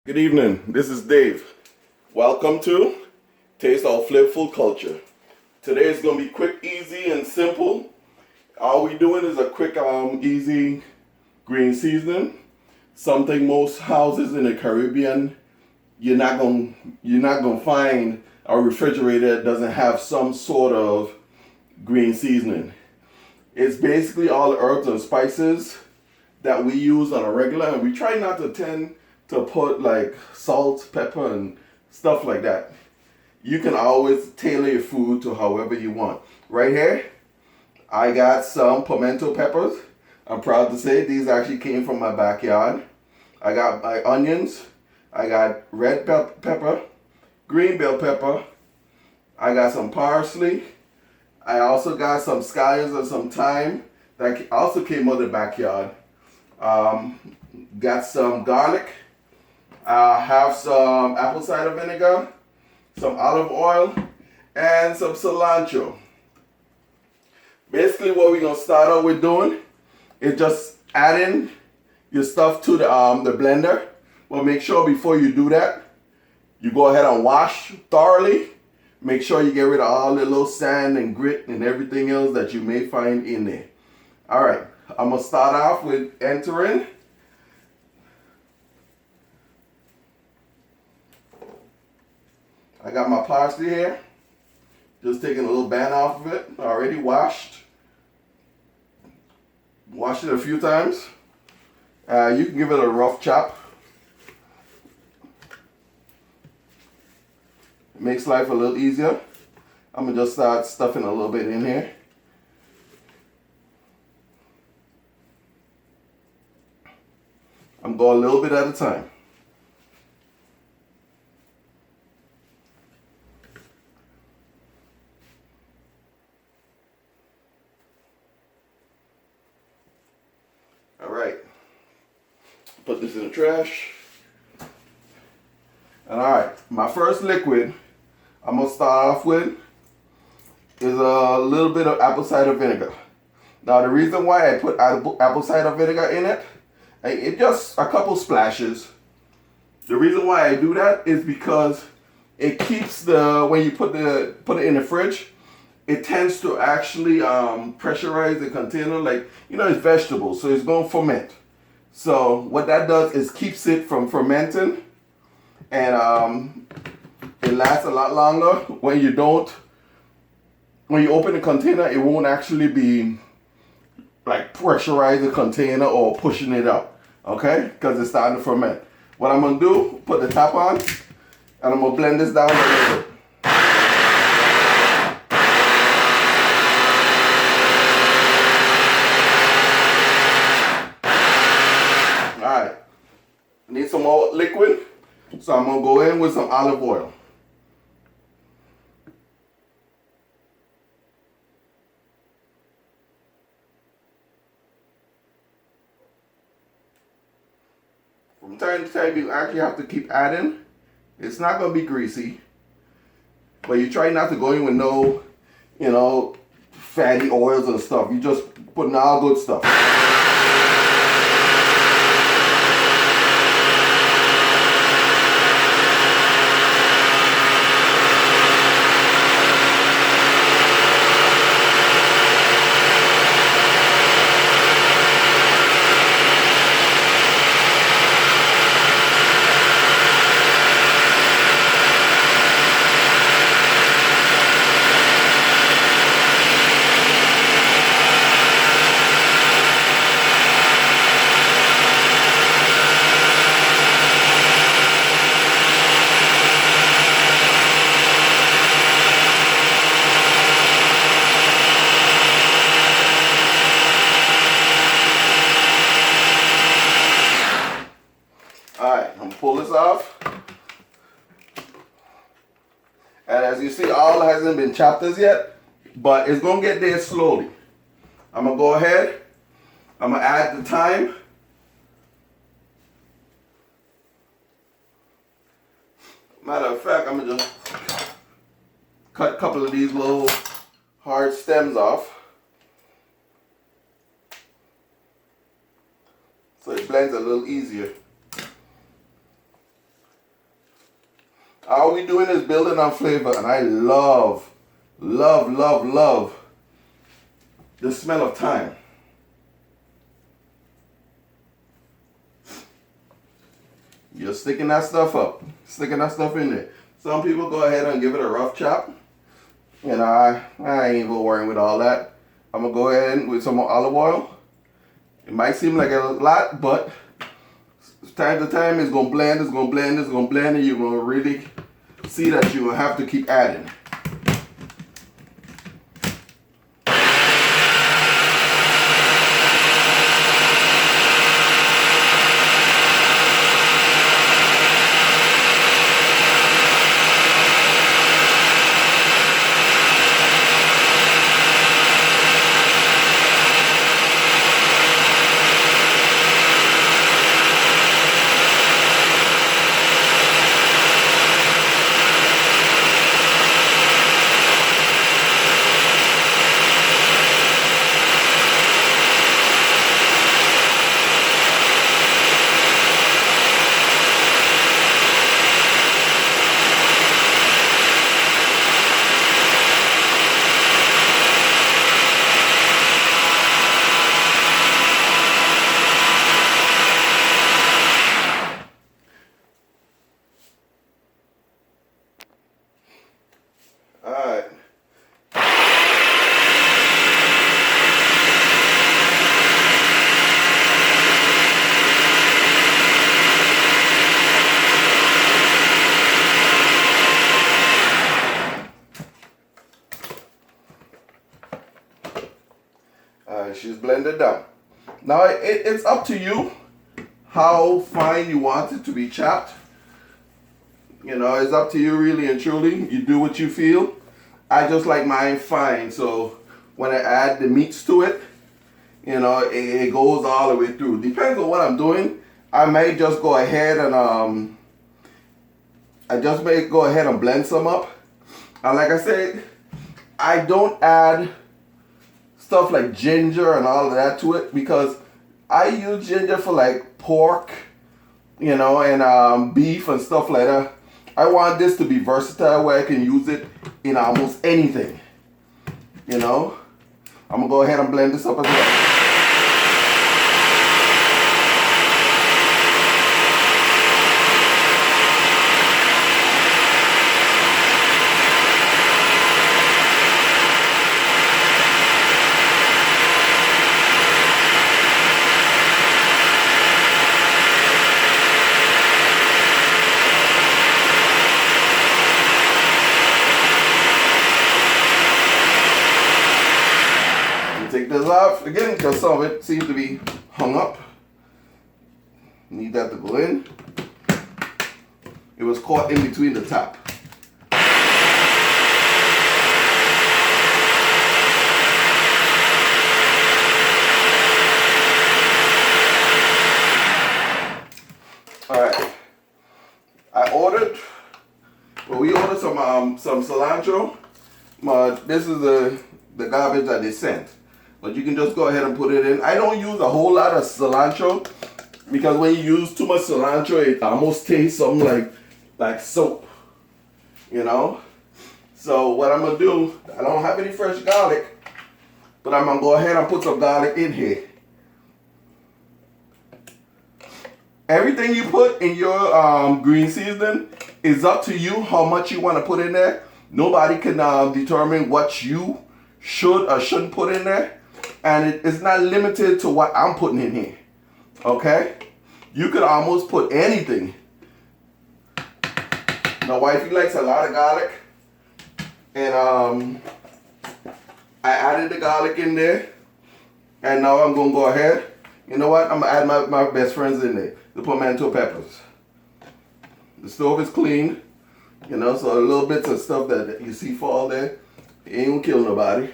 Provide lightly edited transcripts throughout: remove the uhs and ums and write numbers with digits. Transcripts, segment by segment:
Good evening, this is Dave. Welcome to Taste Our Flavorful Culture. Today is going to be quick, easy, and simple. All we're doing is a quick, easy green seasoning. Something most houses in the Caribbean, you're not gonna find a refrigerator that doesn't have some sort of green seasoning. It's basically all the herbs and spices that we use on a regular, and we try not to tend to put like salt, pepper, and stuff like that. You can always tailor your food to however you want. Right here, I got some pimento peppers. I'm proud to say these actually came from my backyard. I got my onions. I got red pepper, green bell pepper. I got some parsley. I also got some scallions and some thyme that also came out of the backyard. Got some garlic. I have some apple cider vinegar, some olive oil, and some cilantro. Basically what we're going to start out with doing is just adding your stuff to the blender. But make sure before you do that, you go ahead and wash thoroughly. Make sure you get rid of all the little sand and grit and everything else that you may find in there. Alright, I'm going to start off with entering I got my parsley here. Just taking a little band off of it. Already washed. Washed it a few times. You can give it a rough chop. It makes life a little easier. I'm going to just start stuffing a little bit in here. I'm going a little bit at a time. Alright, put this in the trash. And alright, my first liquid I'm going to start off with is a little bit of apple cider vinegar. Now the reason why I put apple cider vinegar in it just a couple splashes. The reason why I do that is because it keeps when you put it in the fridge, it tends to actually pressurize the container, like, it's vegetables, so it's going to ferment. So what that does is keeps it from fermenting, and it lasts a lot longer. When you open the container, it won't actually be like pressurizing the container or pushing it out, okay? Because it's starting to ferment. What I'm going to do, put the top on, and I'm going to blend this down a little bit. Alright, need some more liquid, so I'm going to go in with some olive oil. From time to time, you actually have to keep adding. It's not going to be greasy, but you try not to go in with no, fatty oils and stuff. You just put in all good stuff. Alright, I'm going to pull this off. And as you see, all hasn't been chopped as yet, but it's going to get there slowly. I'm going to go ahead. I'm going to add the thyme. Matter of fact, I'm going to just cut a couple of these little hard stems off. So it blends a little easier. doing is building on flavor, and I love, love, love, love the smell of thyme. You're sticking that stuff up, sticking that stuff in there. Some people go ahead and give it a rough chop. And I ain't gonna worry with all that. I'm gonna go ahead with some more olive oil. It might seem like a lot, but time to time it's gonna blend, it's gonna blend, it's gonna blend, and you're gonna really see that you will have to keep adding. Alright. Alright, she's blended down. Now it's up to you how fine you want it to be chopped. You know, it's up to you really and truly. You do what you feel. I just like mine fine, so when I add the meats to it, you know, it goes all the way through. Depends on what I'm doing. I may just go ahead and blend some up. And like I said, I don't add stuff like ginger and all of that to it because I use ginger for like pork, you know, and beef and stuff like that. I want this to be versatile where I can use it in almost anything, you know. I'm gonna go ahead and blend this up as well. Take this off again because some of it seems to be hung up. Need that to go in. It was caught in between the top. Alright. We ordered some cilantro. This is the garbage that they sent. But you can just go ahead and put it in. I don't use a whole lot of cilantro because when you use too much cilantro, it almost tastes something like soap, you know? So what I'm gonna do, I don't have any fresh garlic, but I'm gonna go ahead and put some garlic in here. Everything you put in your green seasoning is up to you how much you want to put in there. Nobody can determine what you should or shouldn't put in there. And it's not limited to what I'm putting in here, okay? You could almost put anything. My wifey likes a lot of garlic, and I added the garlic in there, and now I'm gonna go ahead. You know what? I'm gonna add my best friends in there, the pimento peppers. The stove is clean, you know, so a little bits of stuff that you see fall there, it ain't gonna kill nobody.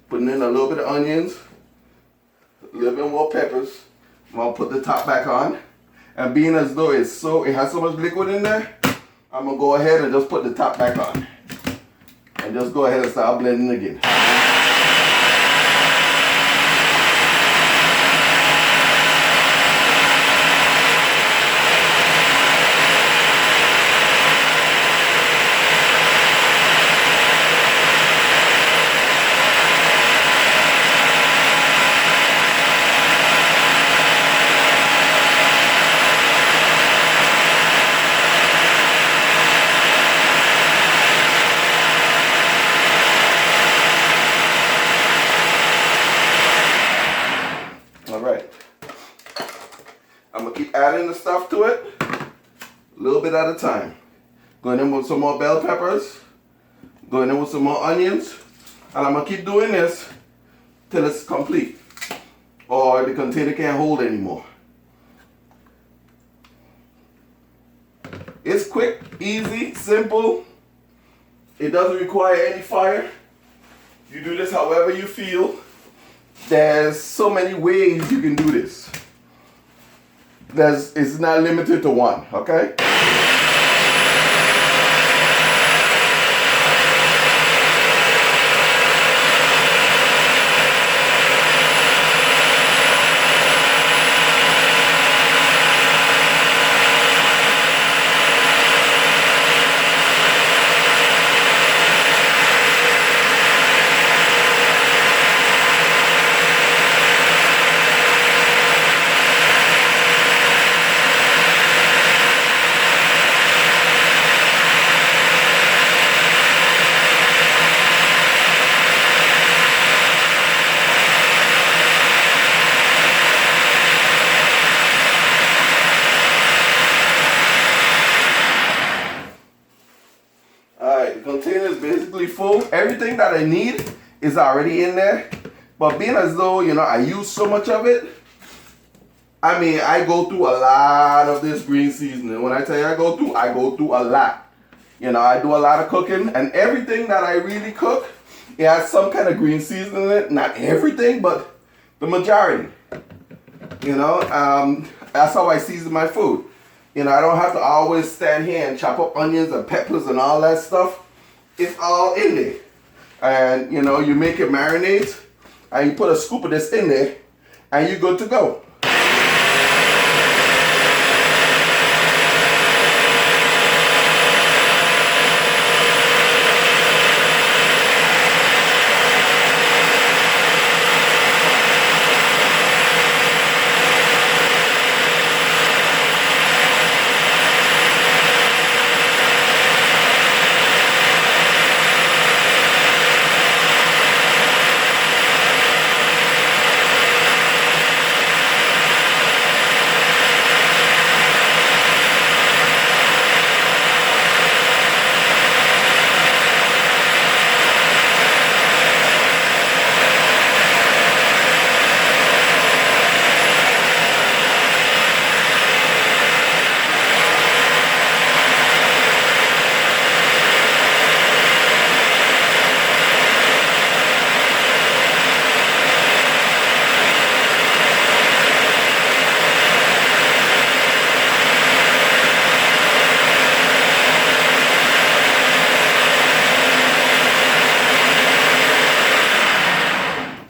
Putting in a little bit of onions, a little bit more peppers. I'm gonna put the top back on. And being as though it has so much liquid in there, I'm gonna go ahead and just put the top back on. And just go ahead and start blending again. All right. I'm gonna keep adding the stuff to it, a little bit at a time. Going in with some more bell peppers, going in with some more onions, and I'm gonna keep doing this till it's complete, or the container can't hold anymore. It's quick, easy, simple. It doesn't require any fire. You do this however you feel. There's so many ways you can do this. It's not limited to one, okay? Container is basically full. Everything that I need is already in there. But being as though, you know, I use so much of it, I mean, I go through a lot of this green seasoning. When I tell you I go through a lot. You know, I do a lot of cooking, and everything that I really cook, it has some kind of green seasoning in it. Not everything, but the majority. You know, that's how I season my food. You know, I don't have to always stand here and chop up onions and peppers and all that stuff. It's all in there. And, you know, you make it marinade, and you put a scoop of this in there, and you're good to go.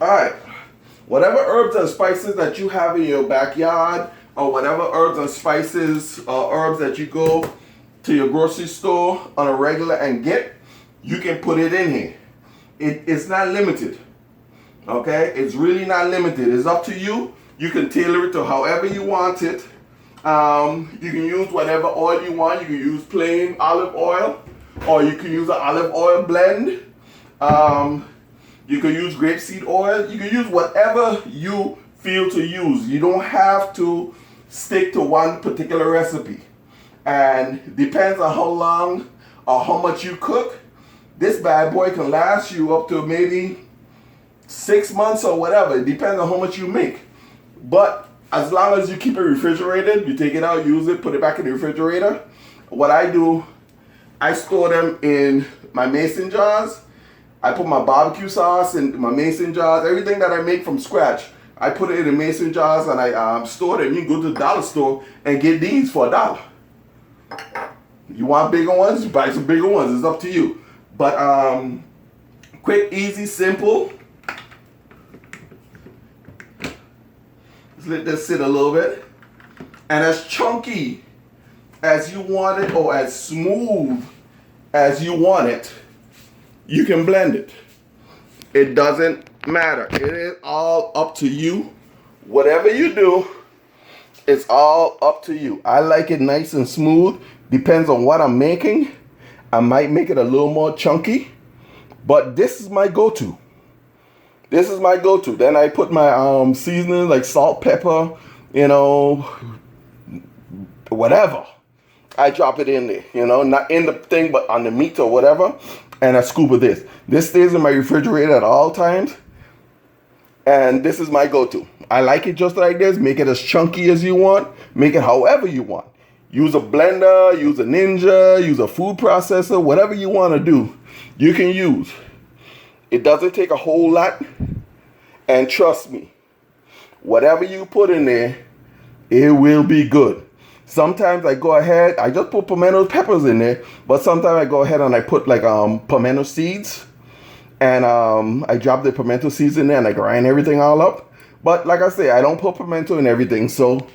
Alright, whatever herbs and spices that you have in your backyard, or whatever herbs and spices or herbs that you go to your grocery store on a regular and get, you can put it in here. It's not limited. Okay, it's really not limited. It's up to you. You can tailor it to however you want it. You can use whatever oil you want. You can use plain olive oil, or you can use an olive oil blend. You can use grapeseed oil. You can use whatever you feel to use. You don't have to stick to one particular recipe. And depends on how long or how much you cook. This bad boy can last you up to maybe 6 months or whatever. It depends on how much you make. But as long as you keep it refrigerated, you take it out, use it, put it back in the refrigerator. What I do, I store them in my mason jars. I put my barbecue sauce in my mason jars. Everything that I make from scratch, I put it in the mason jars and I store them. You can go to the dollar store and get these for $1. You want bigger ones? You buy some bigger ones. It's up to you. But quick, easy, simple. Let's let this sit a little bit. And as chunky as you want it, or as smooth as you want it, you can blend it. It doesn't matter. It is all up to you. Whatever you do, it's all up to you. I like it nice and smooth. Depends on what I'm making. I might make it a little more chunky, but this is my go-to. This is my go-to. Then I put my seasoning like salt, pepper, you know, whatever. I drop it in there, you know, not in the thing, but on the meat or whatever. And a scoop of this. This stays in my refrigerator at all times. And this is my go-to. I like it just like this. Make it as chunky as you want. Make it however you want. Use a blender, use a Ninja, use a food processor, whatever you want to do, you can use. It doesn't take a whole lot. And trust me, whatever you put in there, it will be good. Sometimes I go ahead, I just put pimento peppers in there, but sometimes I go ahead and I put like pimento seeds. And I drop the pimento seeds in there and I grind everything all up. But like I say, I don't put pimento in everything. So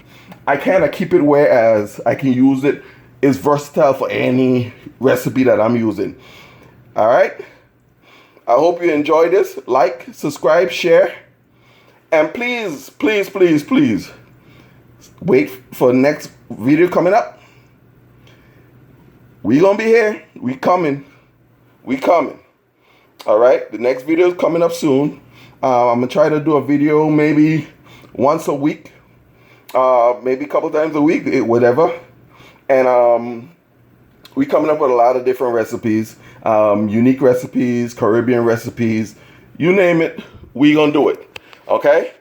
I kind of keep it whereas I can use it. It's versatile for any recipe that I'm using. All right. I hope you enjoy this. Like, subscribe, share. And please, please, please, please wait for the next video coming up. We gonna be here. We coming. We coming. All right, the next video is coming up soon. I'm gonna try to do a video maybe once a week, maybe a couple times a week, whatever. And we coming up with a lot of different recipes, unique recipes, Caribbean recipes, you name it, we gonna do it. Okay,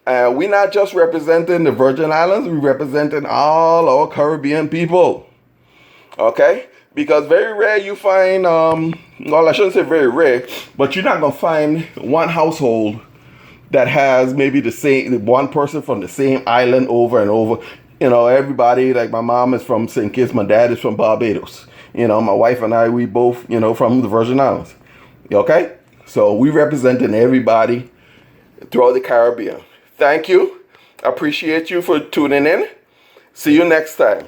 and we not just representing the Virgin Islands, we representing all our Caribbean people. Okay. Because very rare you find, well, I shouldn't say very rare, but you're not going to find one household that has maybe the same, one person from the same island over and over. You know, everybody, like my mom is from St. Kitts, my dad is from Barbados. You know, my wife and I, we both, you know, from the Virgin Islands. Okay? So we representing everybody throughout the Caribbean. Thank you. I appreciate you for tuning in. See you next time.